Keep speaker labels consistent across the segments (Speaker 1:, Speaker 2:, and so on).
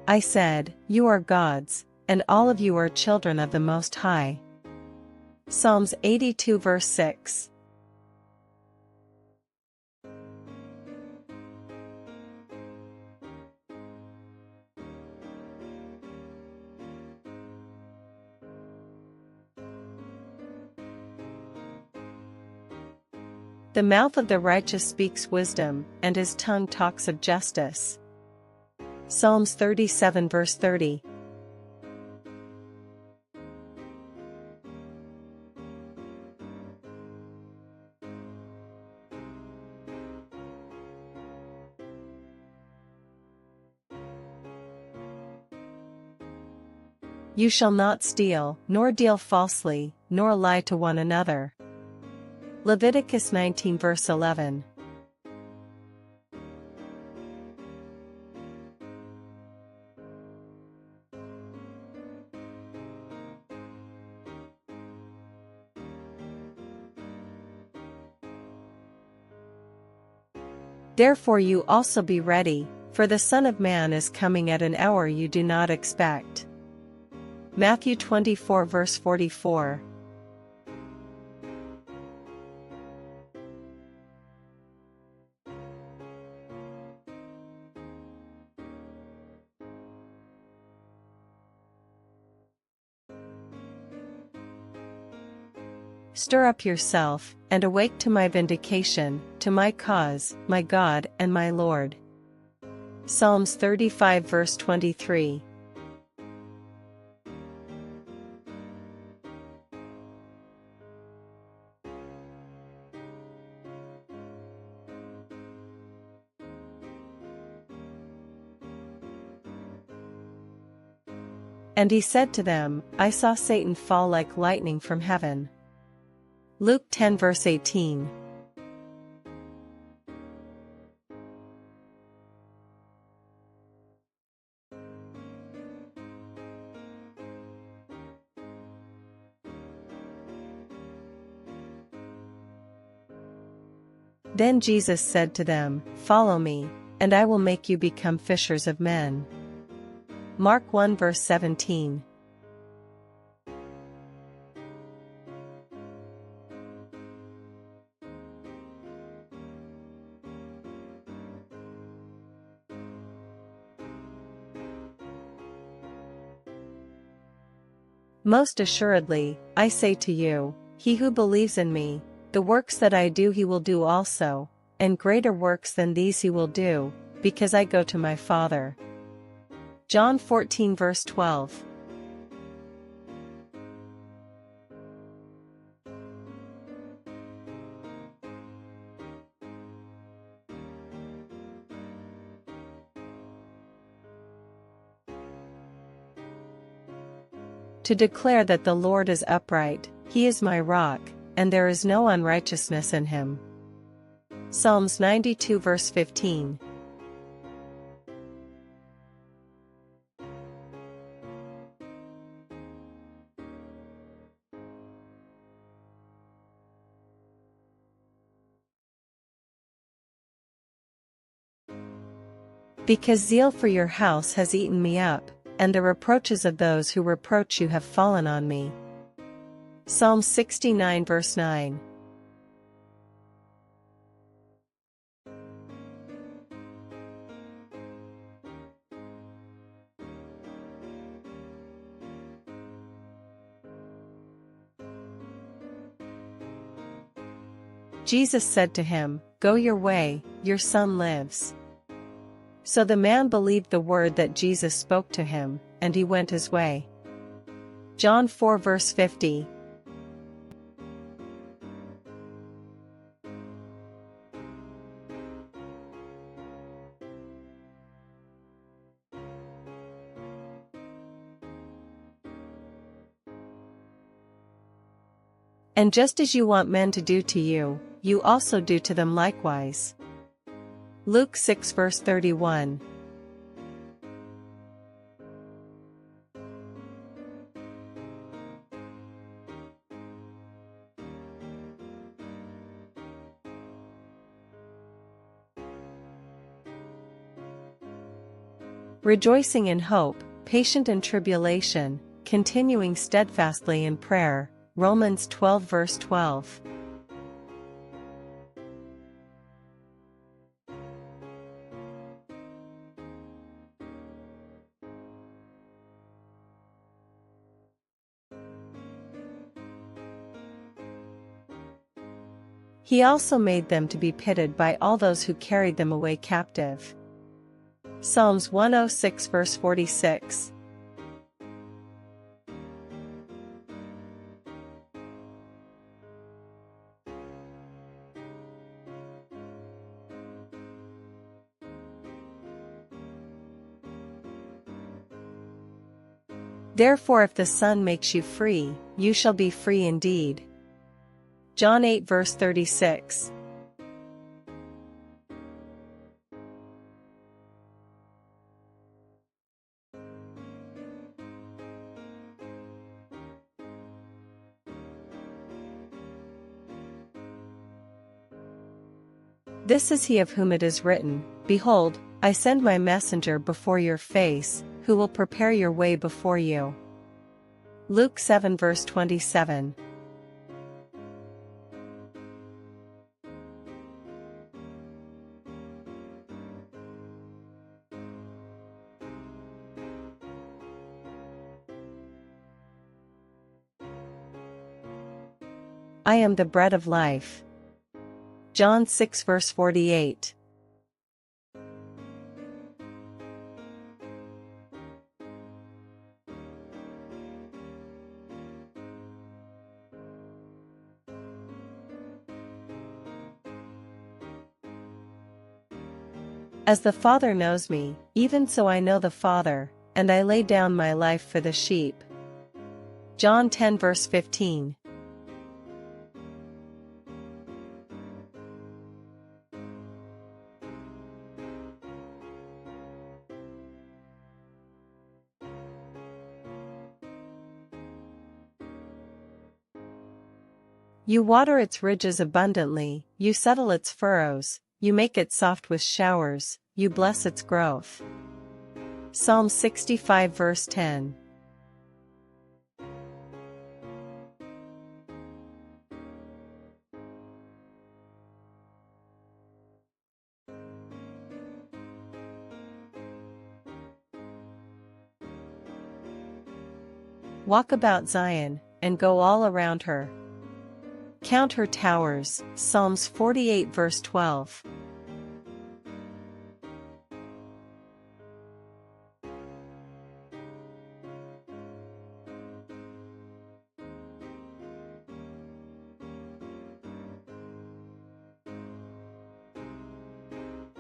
Speaker 1: I said, "You are gods, and all of you are children of the Most High." Psalms 82 verse 6. The mouth of the righteous speaks wisdom, and his tongue talks of justice. Psalms 37 verse 30. You shall not steal, nor deal falsely, nor lie to one another. Leviticus 19 verse 11. Therefore you also be ready, for the Son of Man is coming at an hour you do not expect. Matthew 24 verse 44. Stir up yourself, and awake to my vindication, to my cause, my God and my Lord. Psalms 35 verse 23. And he said to them, I saw Satan fall like lightning from heaven. Luke 10 verse 18. Then Jesus said to them, Follow me, and I will make you become fishers of men. Mark 1 verse 17. Most assuredly, I say to you, he who believes in me, the works that I do he will do also, and greater works than these he will do, because I go to my Father. John 14 verse 12. To declare that the Lord is upright, he is my rock, and there is no unrighteousness in him. Psalms 92 verse 15. Because zeal for your house has eaten me up, and the reproaches of those who reproach you have fallen on me. Psalm 69 verse 9. Jesus said to him, Go your way, your son lives. So the man believed the word that Jesus spoke to him, and he went his way. John 4 verse 50. And just as you want men to do to you, you also do to them likewise. Luke 6 verse 31. rejoicing in hope, patient in tribulation, continuing steadfastly in prayer. Romans 12 verse 12. He also made them to be pitied by all those who carried them away captive. Psalms 106 verse 46. Therefore if the Son makes you free, you shall be free indeed. John 8 verse 36. This is he of whom it is written, Behold, I send my messenger before your face, who will prepare your way before you. Luke 7 verse 27. I am the bread of life. John 6 verse 48. As the Father knows me, even so I know the Father, and I lay down my life for the sheep. John 10 verse 15. You water its ridges abundantly, you settle its furrows, you make it soft with showers, you bless its growth. Psalm 65 verse 10. Walk about Zion, and go all around her. Count her towers. Psalms 48 verse 12.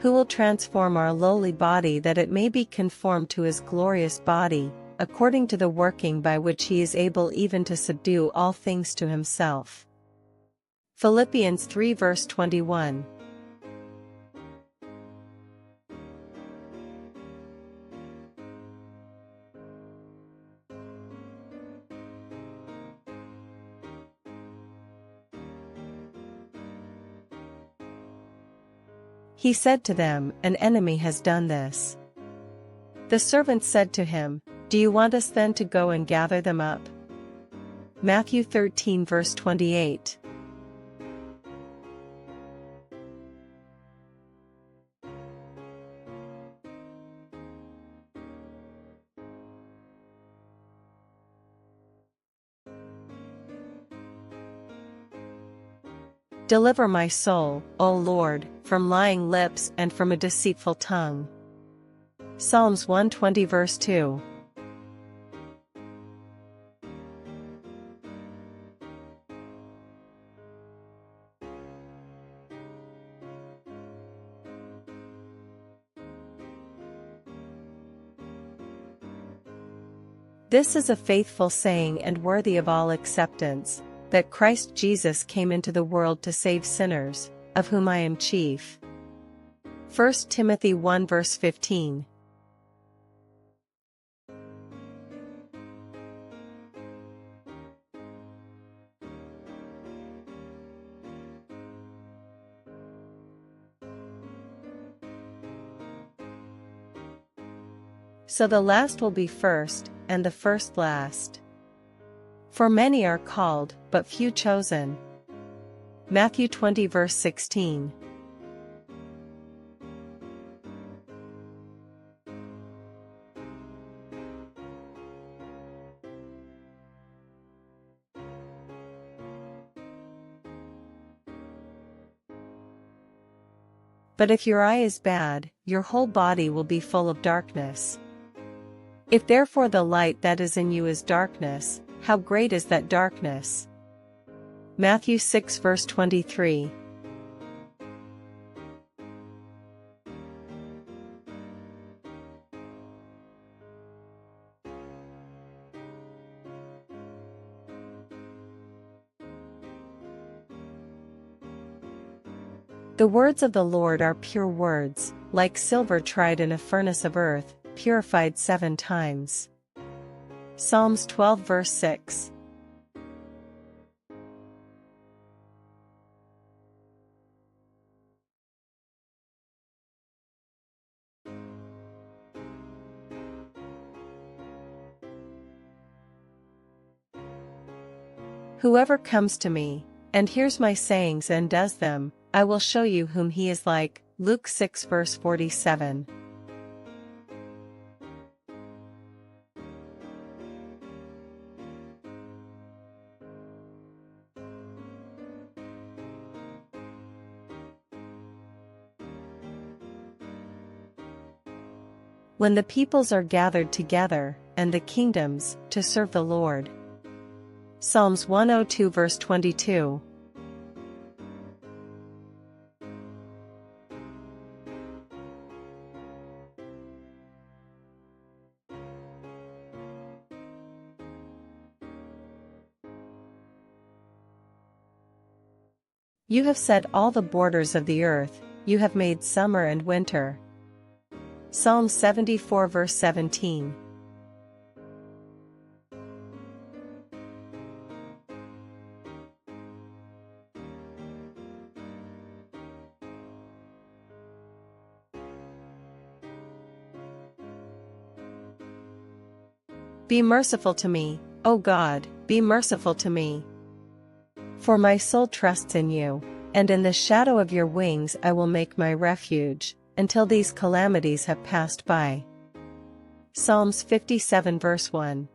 Speaker 1: Who will transform our lowly body that it may be conformed to his glorious body, according to the working by which he is able even to subdue all things to himself. Philippians 3 verse 21. He said to them, An enemy has done this. The servants said to him, Do you want us then to go and gather them up? Matthew 13 verse 28. Deliver my soul, O Lord, from lying lips and from a deceitful tongue. Psalms 120 verse 2. This is a faithful saying and worthy of all acceptance, that Christ Jesus came into the world to save sinners, of whom I am chief. 1 Timothy 1 verse 15. So the last will be first, and the first last. For many are called, but few chosen. Matthew 20 verse 16. But if your eye is bad, your whole body will be full of darkness. If therefore the light that is in you is darkness, how great is that darkness? Matthew 6 verse 23. The words of the Lord are pure words, like silver tried in a furnace of earth, purified 7 times. Psalms 12 verse 6. Whoever comes to me, and hears my sayings and does them, I will show you whom he is like. Luke 6 verse 47. When the peoples are gathered together, and the kingdoms, to serve the Lord. Psalms 102 verse 22. You have set all the borders of the earth, you have made summer and winter. Psalm 74 verse 17. Be merciful to me, O God, be merciful to me. For my soul trusts in you, and in the shadow of your wings I will make my refuge, until these calamities have passed by. Psalms 57 verse 1.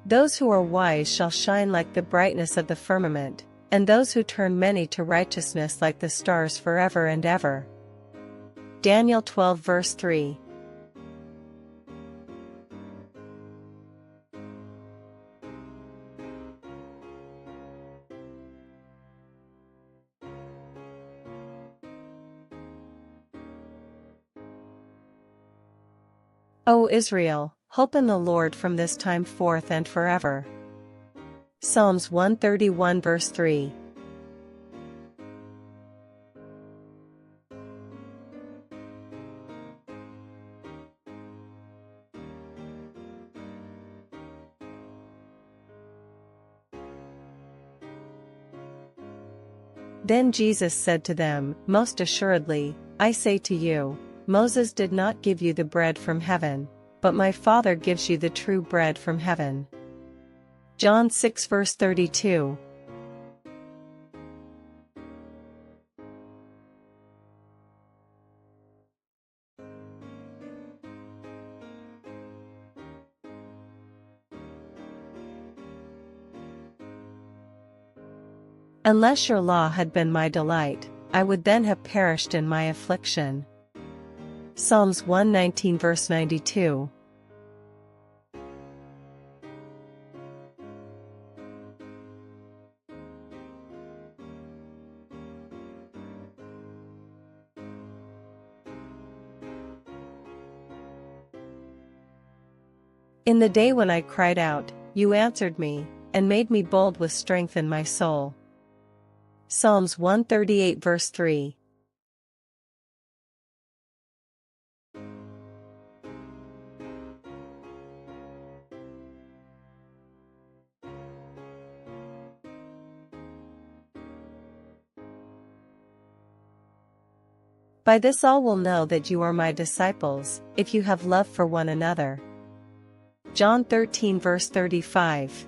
Speaker 1: Those who are wise shall shine like the brightness of the firmament, and those who turn many to righteousness like the stars forever and ever. Daniel 12 verse 3. O Israel, hope in the Lord from this time forth and forever. Psalms 131 verse 3. Then Jesus said to them, Most assuredly, I say to you, Moses did not give you the bread from heaven, but my Father gives you the true bread from heaven. John 6 verse 32. Unless your law had been my delight, I would then have perished in my affliction. Psalms 119 verse 92. In the day when I cried out, you answered me, and made me bold with strength in my soul. Psalms 138 verse 3. By this all will know that you are my disciples, if you have love for one another. John 13 verse 35.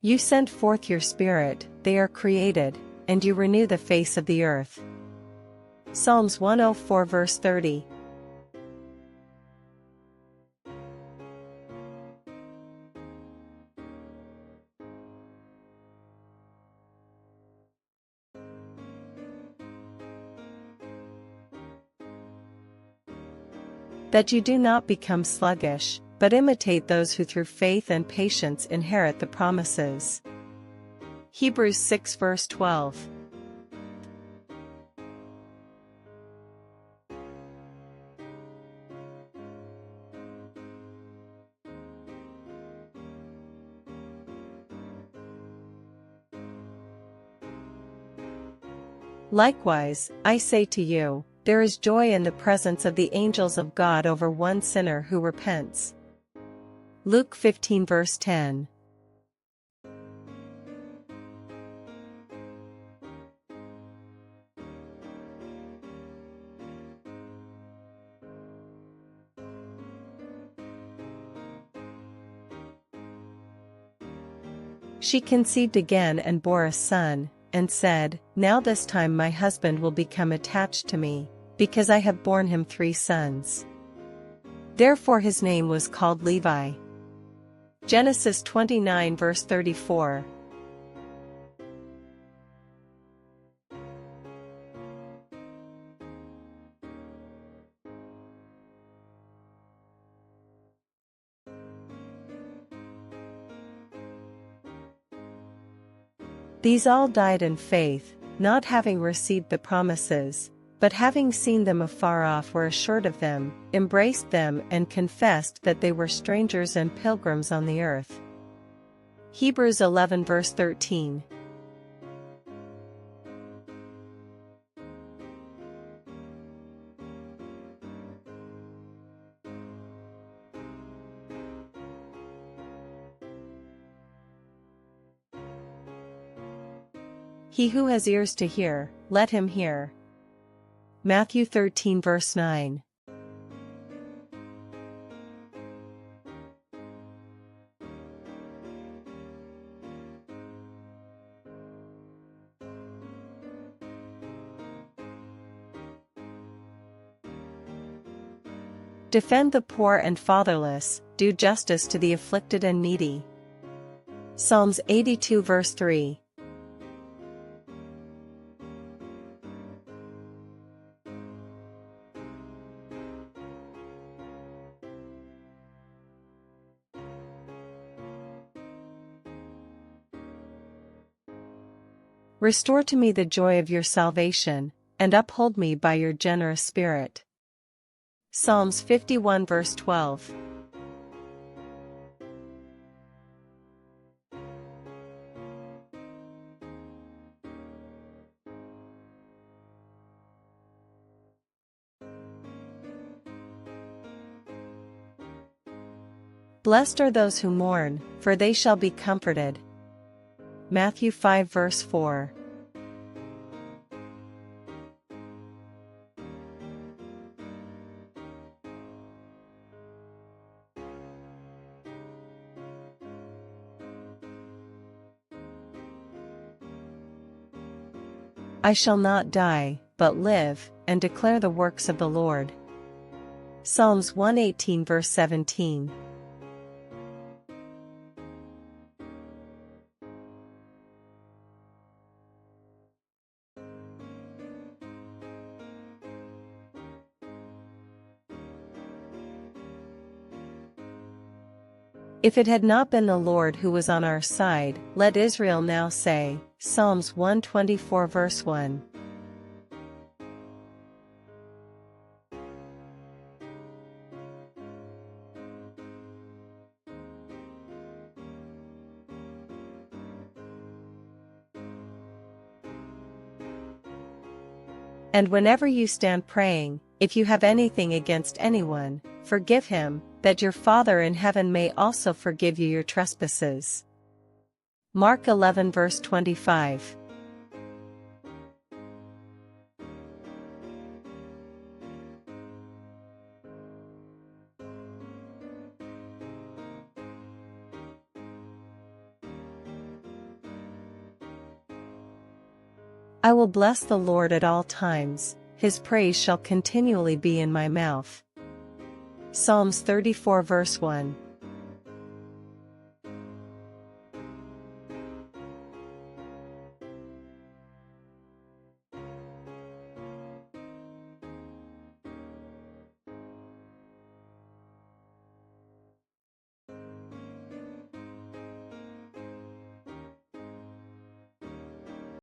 Speaker 1: You send forth your Spirit, they are created, and you renew the face of the earth. Psalms 104 verse 30. That you do not become sluggish, but imitate those who through faith and patience inherit the promises. Hebrews 6 verse 12. Likewise, I say to you, there is joy in the presence of the angels of God over one sinner who repents. Luke 15 verse 10. She conceived again and bore a son, and said, Now this time my husband will become attached to me, because I have borne him 3 sons. Therefore his name was called Levi. Genesis 29 verse 34. These all died in faith, not having received the promises, but having seen them afar off were assured of them, embraced them and confessed that they were strangers and pilgrims on the earth. Hebrews 11 verse 13. He who has ears to hear, let him hear. Matthew 13 verse 9. Defend the poor and fatherless, do justice to the afflicted and needy. Psalms 82 verse 3. Restore to me the joy of your salvation, and uphold me by your generous spirit. Psalms 51 verse 12. Blessed are those who mourn, for they shall be comforted. Matthew 5 verse 4. I shall not die, but live, and declare the works of the Lord. Psalms 118 verse 17. If it had not been the Lord who was on our side, let Israel now say, Psalms 124 verse 1. And whenever you stand praying, if you have anything against anyone, forgive him, that your Father in heaven may also forgive you your trespasses. Mark 11 verse 25. I will bless the Lord at all times, his praise shall continually be in my mouth. Psalms 34 verse 1.